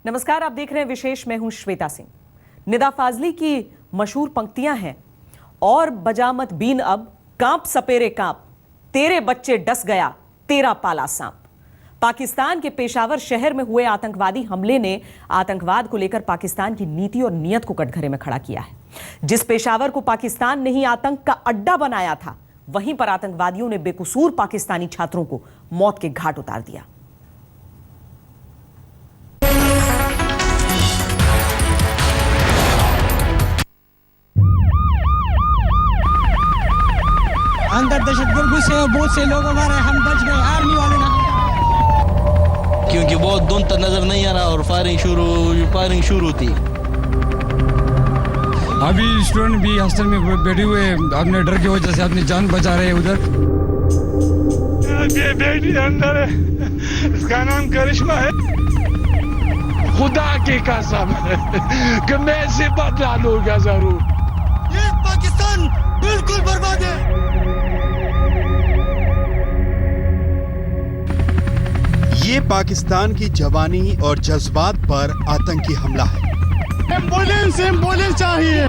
नमस्कार, आप देख रहे हैं विशेष। मैं हूं श्वेता सिंह। निदा फाजली की मशहूर पंक्तियां हैं, और बजामत बीन अब कांप सपेरे कांप, तेरे बच्चे डस गया तेरा पाला सांप। पाकिस्तान के पेशावर शहर में हुए आतंकवादी हमले ने आतंकवाद को लेकर पाकिस्तान की नीति और नीयत को कटघरे में खड़ा किया है। जिस पेशावर को पाकिस्तान ने ही आतंक का अड्डा बनाया था, वहीं पर आतंकवादियों ने बेकसूर पाकिस्तानी छात्रों को मौत के घाट उतार दिया। अंदर दहशतगर्द घुसे, बहुत से लोग मारे, हम बच गए, आर्मी वाले ना, क्योंकि बहुत दूर तक नजर नहीं आ रहा और फायरिंग शुरू थी। अभी स्टूडेंट भी हॉस्टल में बैठे हुए अपने डर की वजह से अपनी जान बचा रहे हैं उधर। ये बेटी अंदर है, इसका नाम करिश्मा है। खुदा की कसम कि मैं इसे बदला लूंगा जरूर। ये पाकिस्तान बिल्कुल बर्बाद है। ये पाकिस्तान की जवानी और जज्बात पर आतंकी हमला है। एम्बुलेंस चाहिए।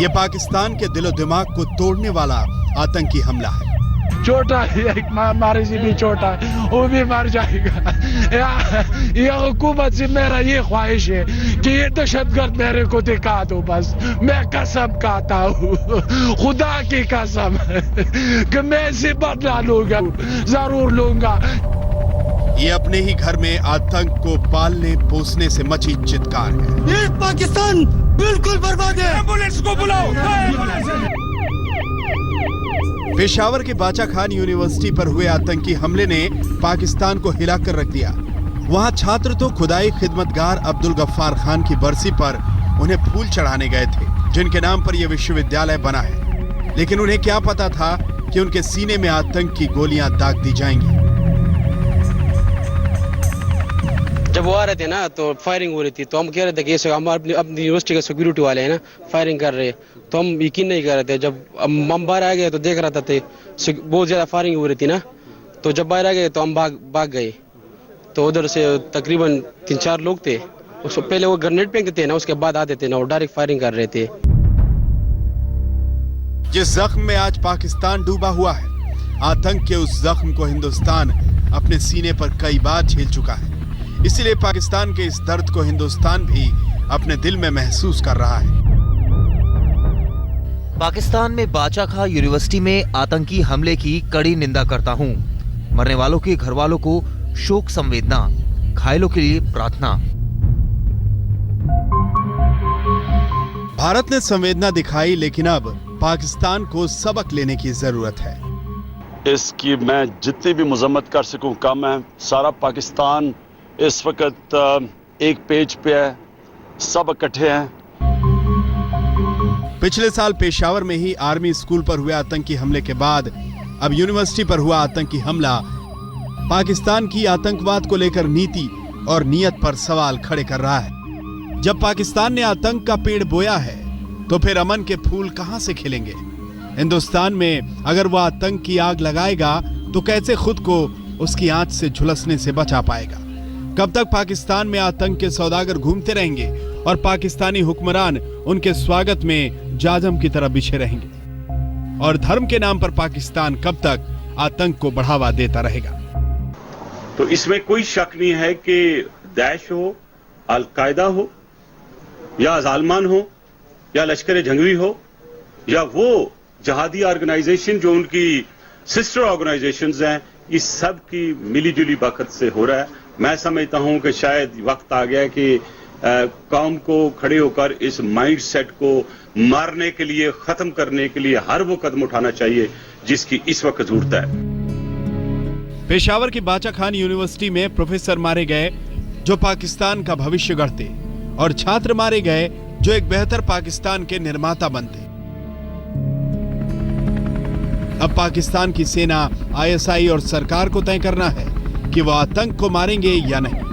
ये पाकिस्तान के दिलो दिमाग को तोड़ने वाला आतंकी हमला है। छोटा एक मारे से भी छोटा है, वो भी मर जाएगा। ये हुकूमत से मेरा ये ख्वाहिश है कि ये दहशतगर्द मेरे को दिखा दो, बस मैं कसम खाता हूँ, खुदा की कसम कि मैं इसे बदला लूंगा, जरूर लूंगा। ये अपने ही घर में आतंक को पालने पोसने से मची चित्कार है। ये पाकिस्तान बिल्कुल बर्बाद है। एम्बुलेंस को बुलाओ। पेशावर के बाचा खान यूनिवर्सिटी पर हुए आतंकी हमले ने पाकिस्तान को हिलाकर रख दिया। वहां छात्र तो खुदाई खिदमतगार अब्दुल गफ्फार खान की बरसी पर उन्हें फूल चढ़ाने गए थे, जिनके नाम पर यह विश्वविद्यालय बना है। लेकिन उन्हें क्या पता था कि उनके सीने में आतंक की गोलियां दाग दी जाएंगी। जब वो आ रहे थे ना तो फायरिंग हो रही थी, तो हम कह रहे थे कि हम अपनी यूनिवर्सिटी के सिक्योरिटी वाले हैं ना, फायरिंग कर रहे हैं, तो हम यकीन नहीं कर रहे थे। जब हम बाहर आ गए तो देख रहा था बहुत ज़्यादा फायरिंग हो रही थी ना, तो जब बाहर आ गए तो हम भाग गए। तो उधर से तकरीबन 3-4 लोग थे, उसको पहले वो ग्रेनेड फेंकते थे ना, उसके बाद आते थे ना, वो डायरेक्ट फायरिंग कर रहे थे। जिस जख्म में आज पाकिस्तान डूबा हुआ है, आतंक के उस जख्म को हिंदुस्तान अपने सीने पर कई बार झेल चुका है। इसीलिए पाकिस्तान के इस दर्द को हिंदुस्तान भी अपने दिल में महसूस कर रहा है। पाकिस्तान में बाचा खां यूनिवर्सिटी में आतंकी हमले की कड़ी निंदा करता हूं। मरने वालों के घर वालों को शोक संवेदना, घायलों के लिए प्रार्थना। भारत ने संवेदना दिखाई, लेकिन अब पाकिस्तान को सबक लेने की जरूरत है। इसकी मैं जितनी भी मजम्मत कर सकूं कम है। सारा पाकिस्तान इस वक्त एक पेज पे है, सब इकट्ठे हैं। पिछले साल पेशावर में ही आर्मी स्कूल पर हुए आतंकी हमले के बाद अब यूनिवर्सिटी पर हुआ आतंकी हमला पाकिस्तान की आतंकवाद को लेकर नीति और नीयत पर सवाल खड़े कर रहा है। जब पाकिस्तान ने आतंक का पेड़ बोया है, तो फिर अमन के फूल कहां से खिलेंगे? हिंदुस्तान में अगर वह आतंक की आग लगाएगा, तो कैसे खुद को उसकी आंच से झुलसने से बचा पाएगा? कब तक पाकिस्तान में आतंक के सौदागर घूमते रहेंगे और पाकिस्तानी हुक्मरान उनके स्वागत में जाजम की तरह बिछे रहेंगे? और धर्म के नाम पर पाकिस्तान कब तक आतंक को बढ़ावा देता रहेगा? तो इसमें कोई शक नहीं है कि दैश हो, अल-कायदा हो, या जालमान हो, या लश्कर जंगवी हो, या वो जहादी ऑर्गेनाइजेशन जो उनकी सिस्टर ऑर्गेनाइजेशंस हैं, इस सब की मिलीजुली बखत से हो रहा है। मैं समझता हूं कि शायद वक्त आ गया कि कौम को खड़े होकर इस माइंड सेट को मारने के लिए, खत्म करने के लिए हर वो कदम उठाना चाहिए जिसकी इस वक्त जरूरत है। पेशावर की बाचा खान यूनिवर्सिटी में प्रोफेसर मारे गए जो पाकिस्तान का भविष्य गढ़ते, और छात्र मारे गए जो एक बेहतर पाकिस्तान के निर्माता बनते। अब पाकिस्तान की सेना, आईएसआई और सरकार को तय करना है कि वो आतंक को मारेंगे या नहीं।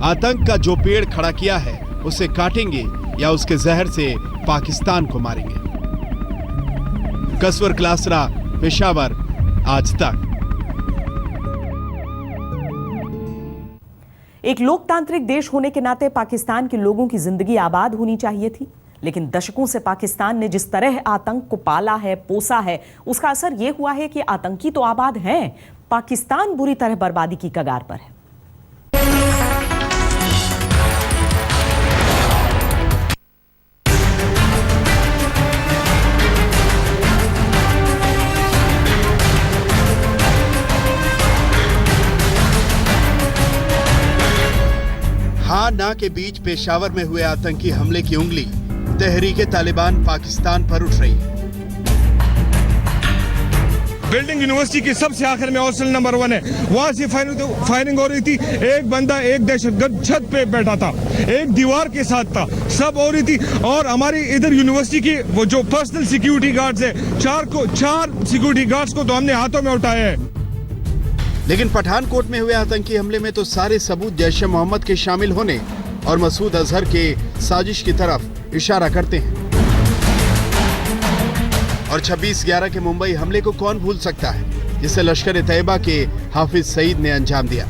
आतंक का जो पेड़ खड़ा किया है, उसे काटेंगे या उसके जहर से पाकिस्तान को मारेंगे। कसवर क्लासरा, पेशावर, आज तक। एक लोकतांत्रिक देश होने के नाते पाकिस्तान के लोगों की जिंदगी आबाद होनी चाहिए थी, लेकिन दशकों से पाकिस्तान ने जिस तरह आतंक को पाला है, पोसा है, उसका असर यह हुआ है कि आतंकी तो आबाद हैं, पाकिस्तान बुरी तरह बर्बादी की कगार पर है। हाँ ना के बीच पेशावर में हुए आतंकी हमले की उंगली तहरीके तालिबान पाकिस्तान पर उठ रही है। बिल्डिंग यूनिवर्सिटी के सबसे आखिर में हॉस्टल नंबर 1 है, वहां से फायरिंग हो रही थी। एक बंदा, एक दहशतगर्द छत पे बैठा था, एक दीवार के साथ था, सब हो रही थी। और हमारी इधर यूनिवर्सिटी की वो जो पर्सनल सिक्योरिटी गार्ड्स है, चार सिक्योरिटी गार्ड्स को तो हमने हाथों में उठाया है। लेकिन पठानकोट में हुए आतंकी हमले में तो सारे सबूत जैश-ए मोहम्मद के शामिल होने और मसूद अजहर के साजिश की तरफ इशारा करते हैं। और 26/11 के मुंबई हमले को कौन भूल सकता है, जिसे लश्कर-ए-तैयबा के हाफिज सईद ने अंजाम दिया।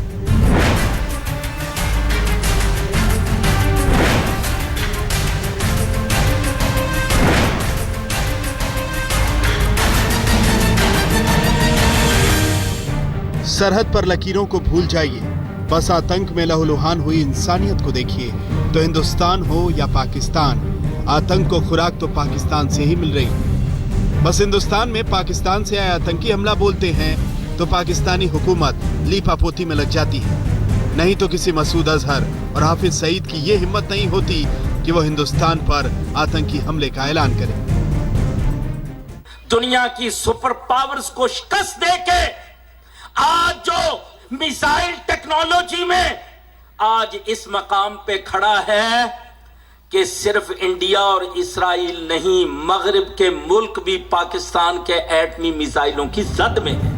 सरहद पर लकीरों को भूल जाइए, बस आतंक में लहूलुहान हुई इंसानियत को देखिए। तो हिंदुस्तान हो या पाकिस्तान, आतंक को खुराक तो पाकिस्तान से ही मिल रही। बस हिंदुस्तान में पाकिस्तान से आया आतंकी हमला बोलते हैं तो पाकिस्तानी हुकूमत लीपापोती में लग जाती है। नहीं तो किसी मसूद अजहर और हाफिज सईद की ये हिम्मत नहीं होती कि वो हिंदुस्तान पर आतंकी हमले का ऐलान करें। दुनिया की सुपर पावर्स को शिकस्त देके आज जो मिसाइल टेक्नोलॉजी में आज इस मकाम पे खड़ा है कि सिर्फ इंडिया और इस्राइल नहीं, मगरिब के मुल्क भी पाकिस्तान के एटमी मिसाइलों की जद में है।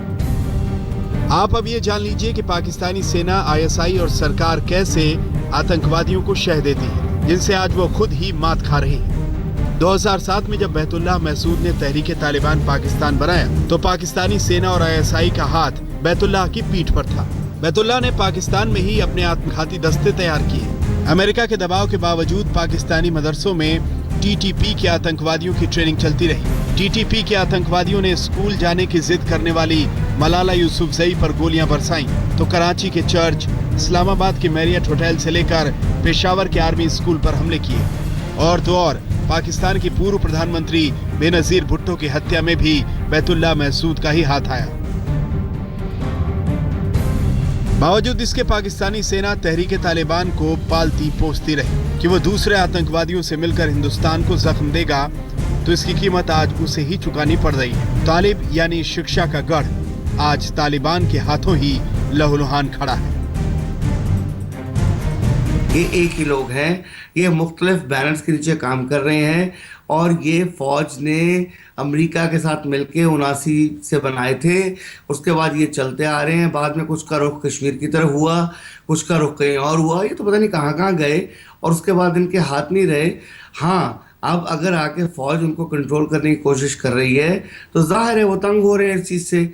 आप अब ये जान लीजिए कि पाकिस्तानी सेना, आईएसआई और सरकार कैसे आतंकवादियों को शह देती है, जिनसे आज वो खुद ही मात खा रही है। 2007 में जब बैतुल्लाह महसूद ने तहरीके तालिबान पाकिस्तान बनाया तो पाकिस्तानी सेना और आईएसआई का हाथ बैतुल्लाह की पीठ पर था। बैतुल्लाह ने पाकिस्तान में ही अपने आत्मघाती दस्ते तैयार किए। अमेरिका के दबाव के बावजूद पाकिस्तानी मदरसों में टीटीपी के आतंकवादियों की ट्रेनिंग चलती रही। टीटीपी के आतंकवादियों ने स्कूल जाने की जिद करने वाली मलाला यूसुफजई पर गोलियां बरसाईं तो कराची के चर्च, इस्लामाबाद के मैरियट होटल से लेकर पेशावर के आर्मी स्कूल पर हमले किए। और तो और पाकिस्तान की पूर्व प्रधानमंत्री बेनजीर भुट्टो की हत्या में भी बैतुल्लाह महसूद का ही हाथ आया। बावजूद इसके पाकिस्तानी सेना तहरीके तालिबान को पालती पोसती रही कि वो दूसरे आतंकवादियों से मिलकर हिंदुस्तान को जख्म देगा, तो इसकी कीमत आज उसे ही चुकानी पड़ रही है। तालिब यानी शिक्षा का गढ़ आज तालिबान के हाथों ही लहूलुहान खड़ा है। ये एक ही लोग हैं, ये मुख्तलिफ बैनर्स के नीचे काम कर रहे हैं और ये फौज ने अमेरिका के साथ मिलके 79 से बनाए थे। उसके बाद ये चलते आ रहे हैं। बाद में कुछ का रुख कश्मीर की तरफ हुआ, कुछ का रुख कहीं और हुआ, ये तो पता नहीं कहाँ कहाँ गए और उसके बाद इनके हाथ नहीं रहे। हाँ, अब अगर आके फौज उनको कंट्रोल करने की कोशिश कर रही है तो जाहिर है वो तंग हो रहे हैं इस चीज़ से।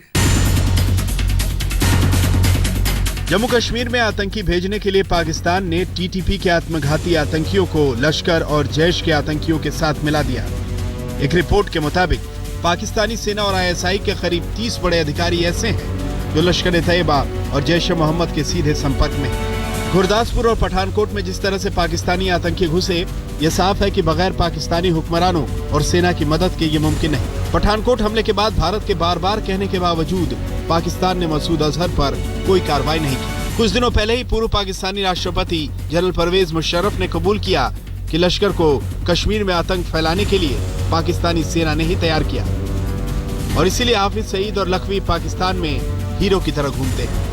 जम्मू कश्मीर में आतंकी भेजने के लिए पाकिस्तान ने टीटीपी के आत्मघाती आतंकियों को लश्कर और जैश के आतंकियों के साथ मिला दिया। एक रिपोर्ट के मुताबिक पाकिस्तानी सेना और आईएसआई के करीब 30 बड़े अधिकारी ऐसे हैं जो लश्कर-ए-तैयबा और जैश-ए-मोहम्मद के सीधे संपर्क में हैं। गुरदासपुर और पठानकोट में जिस तरह से पाकिस्तानी आतंकी घुसे, ये साफ है कि बगैर पाकिस्तानी हुक्मरानों और सेना की मदद के ये मुमकिन नहीं। पठानकोट हमले के बाद भारत के बार बार कहने के बावजूद पाकिस्तान ने मसूद अजहर पर कोई कार्रवाई नहीं की। कुछ दिनों पहले ही पूर्व पाकिस्तानी राष्ट्रपति जनरल परवेज मुशर्रफ ने कबूल किया कि लश्कर को कश्मीर में आतंक फैलाने के लिए पाकिस्तानी सेना ने ही तैयार किया और इसीलिए हाफिज सईद और लखवी पाकिस्तान में हीरो की तरह घूमते हैं।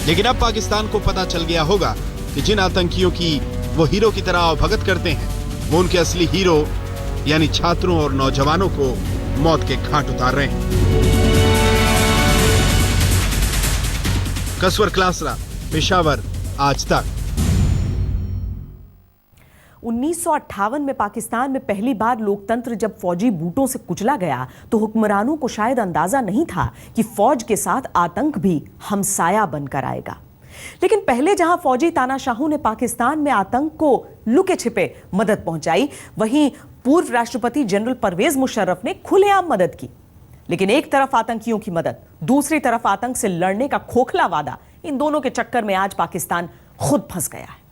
लेकिन अब पाकिस्तान को पता चल गया होगा कि जिन आतंकियों की वो हीरो की तरह आवभगत करते हैं, वो उनके असली हीरो यानी छात्रों और नौजवानों को मौत के घाट उतार रहे हैं। कसवर क्लासरा, पेशावर, आज तक। 1958 में पाकिस्तान में पहली बार लोकतंत्र जब फौजी बूटों से कुचला गया तो हुक्मरानों को शायद अंदाजा नहीं था कि फौज के साथ आतंक भी हमसाया बनकर आएगा। लेकिन पहले जहां फौजी तानाशाहों ने पाकिस्तान में आतंक को लुके छिपे मदद पहुंचाई, वहीं पूर्व राष्ट्रपति जनरल परवेज मुशर्रफ ने खुलेआम मदद की। लेकिन एक तरफ आतंकियों की मदद, दूसरी तरफ आतंक से लड़ने का खोखला वादा, इन दोनों के चक्कर में आज पाकिस्तान खुद फंस गया है।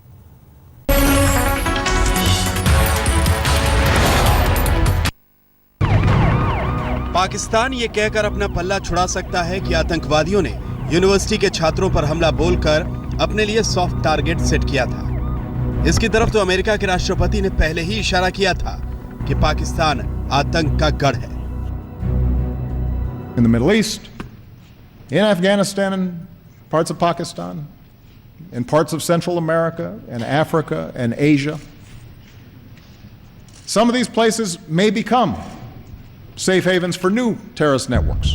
पाकिस्तान ये कहकर अपना पल्ला छुड़ा सकता है कि आतंकवादियों ने यूनिवर्सिटी के छात्रों पर हमला बोलकर अपने लिए सॉफ्ट टारगेट सेट किया था। इसकी तरफ तो अमेरिका के राष्ट्रपति ने पहले ही इशारा किया था कि पाकिस्तान आतंक का गढ़ है। In the Middle East, in Afghanistan and parts of Pakistan, in parts of Central America and Africa and Asia, some of these places may become safe havens for new terrorist networks.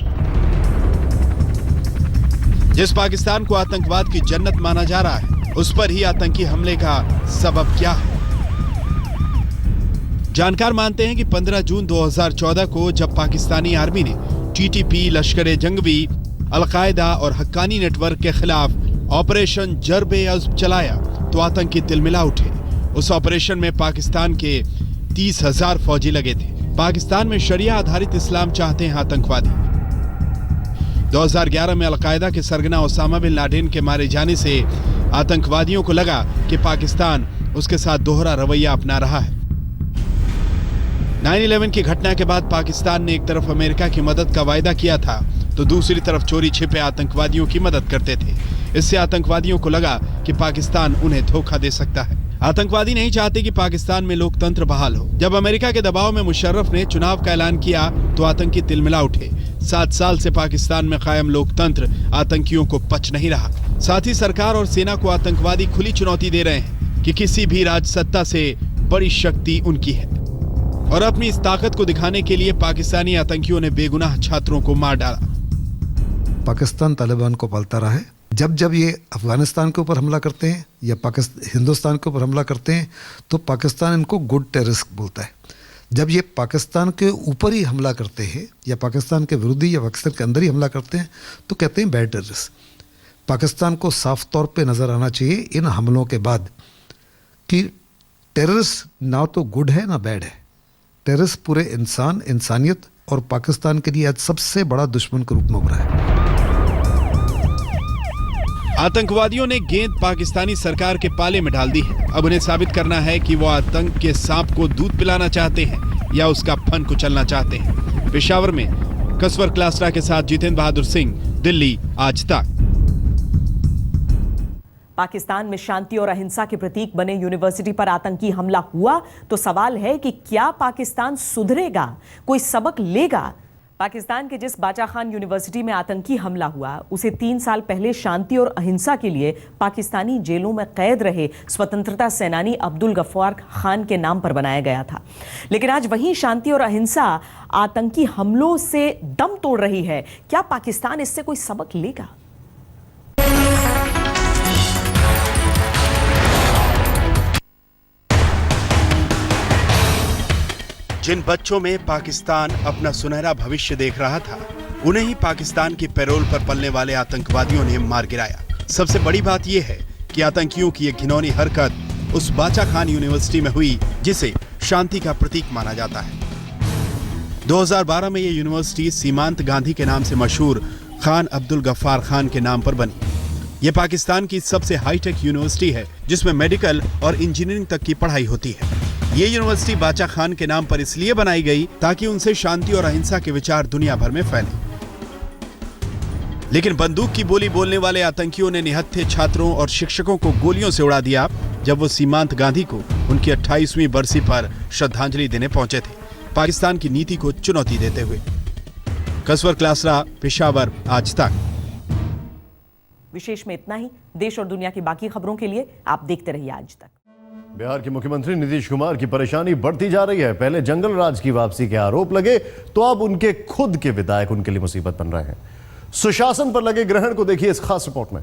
जिस पाकिस्तान को आतंकवाद की जन्नत माना जा रहा है, उस पर ही आतंकी हमले का सबब क्या है? जानकार मानते हैं कि 15 जून 2014 को जब पाकिस्तानी आर्मी ने टीटीपी, लश्कर-ए-जंगवी, अल-कायदा और हक्कानी नेटवर्क के खिलाफ ऑपरेशन जर्ब-ए-अज़्ब चलाया तो आतंकी तिलमिला उठे। उस ऑपरेशन में पाकिस्तान के 30,000 फौजी लगे थे। पाकिस्तान में शरिया आधारित इस्लाम चाहते हैं आतंकवादी। 2011 में अल-कायदा के सरगना ओसामा बिन लादेन के मारे जाने से आतंकवादियों को लगा कि पाकिस्तान उसके साथ दोहरा रवैया अपना रहा है। 9/11 की घटना के बाद पाकिस्तान ने एक तरफ अमेरिका की मदद का वायदा किया था तो दूसरी तरफ चोरी छिपे आतंकवादियों की मदद करते थे। इससे आतंकवादियों को लगा कि पाकिस्तान उन्हें धोखा दे सकता है। आतंकवादी नहीं चाहते कि पाकिस्तान में लोकतंत्र बहाल हो। जब अमेरिका के दबाव में मुशर्रफ ने चुनाव का ऐलान किया तो आतंकी तिलमिला उठे। 7 साल से पाकिस्तान में कायम लोकतंत्र आतंकियों को पच नहीं रहा। साथ ही सरकार और सेना को आतंकवादी खुली चुनौती दे रहे हैं कि किसी भी राजसत्ता से बड़ी शक्ति उनकी है। और अपनी इस ताकत को दिखाने के लिए पाकिस्तानी आतंकियों ने बेगुनाह छात्रों को मार डाला। पाकिस्तान तालिबान को पालता रहा है। जब जब ये अफगानिस्तान के ऊपर हमला करते हैं या हिंदुस्तान के ऊपर हमला करते हैं तो पाकिस्तान इनको गुड टेररिस्ट बोलता है। जब ये पाकिस्तान के ऊपर ही हमला करते हैं या पाकिस्तान के विरोधी या पाकिस्तान के अंदर ही हमला करते हैं तो कहते हैं बैड टेररिस्ट। पाकिस्तान को साफ तौर पे नज़र आना चाहिए इन हमलों के बाद कि टेररिस्ट ना तो गुड है ना बैड है। टेररिस्ट पूरे इंसानियत और पाकिस्तान के लिए आज सबसे बड़ा दुश्मन के रूप में उभरा है। आतंकवादियों ने गेंद पाकिस्तानी सरकार के पाले में डाल दी है। अब उन्हें साबित करना है कि वो आतंक के सांप को दूध पिलाना चाहते हैं या उसका फन कुचलना चाहते हैं। पेशावर में कसवर क्लासरा के साथ जितेंद्र बहादुर सिंह, दिल्ली, आज तक। पाकिस्तान में शांति और अहिंसा के प्रतीक बने यूनिवर्सिटी पर आतंकी हमला हुआ तो सवाल है कि क्या पाकिस्तान सुधरेगा, कोई सबक लेगा? पाकिस्तान के जिस बाचा खान यूनिवर्सिटी में आतंकी हमला हुआ उसे 3 साल पहले शांति और अहिंसा के लिए पाकिस्तानी जेलों में कैद रहे स्वतंत्रता सेनानी अब्दुल गफ्फार खान के नाम पर बनाया गया था। लेकिन आज वही शांति और अहिंसा आतंकी हमलों से दम तोड़ रही है। क्या पाकिस्तान इससे कोई सबक लेगा? जिन बच्चों में पाकिस्तान अपना सुनहरा भविष्य देख रहा था, उन्हें ही पाकिस्तान की पैरोल पर पलने वाले आतंकवादियों ने मार गिराया। सबसे बड़ी बात यह है कि आतंकियों की यह घिनौनी हरकत उस बाचा खान यूनिवर्सिटी में हुई जिसे शांति का प्रतीक माना जाता है। 2012 में यह यूनिवर्सिटी सीमांत गांधी के नाम से मशहूर खान अब्दुल गफ्फार खान के नाम पर बनी। यह पाकिस्तान की सबसे हाईटेक यूनिवर्सिटी है जिसमें मेडिकल और इंजीनियरिंग तक की पढ़ाई होती है। ये यूनिवर्सिटी बाचा खान के नाम पर इसलिए बनाई गई ताकि उनसे शांति और अहिंसा के विचार दुनिया भर में फैले। लेकिन बंदूक की बोली बोलने वाले आतंकियों ने निहत्थे छात्रों और शिक्षकों को गोलियों से उड़ा दिया जब वो सीमांत गांधी को उनकी 28वीं बरसी पर श्रद्धांजलि देने पहुंचे थे, पाकिस्तान की नीति को चुनौती देते हुए। कसवर क्लासरा, पेशावर, आज तक। विशेष में इतना ही। देश और दुनिया की बाकी खबरों के लिए आप देखते रहिए आज तक। बिहार के मुख्यमंत्री नीतीश कुमार की परेशानी बढ़ती जा रही है। पहले जंगल राज की वापसी के आरोप लगे तो अब उनके खुद के विधायक उनके लिए मुसीबत बन रहे हैं। सुशासन पर लगे ग्रहण को देखिए इस खास रिपोर्ट में।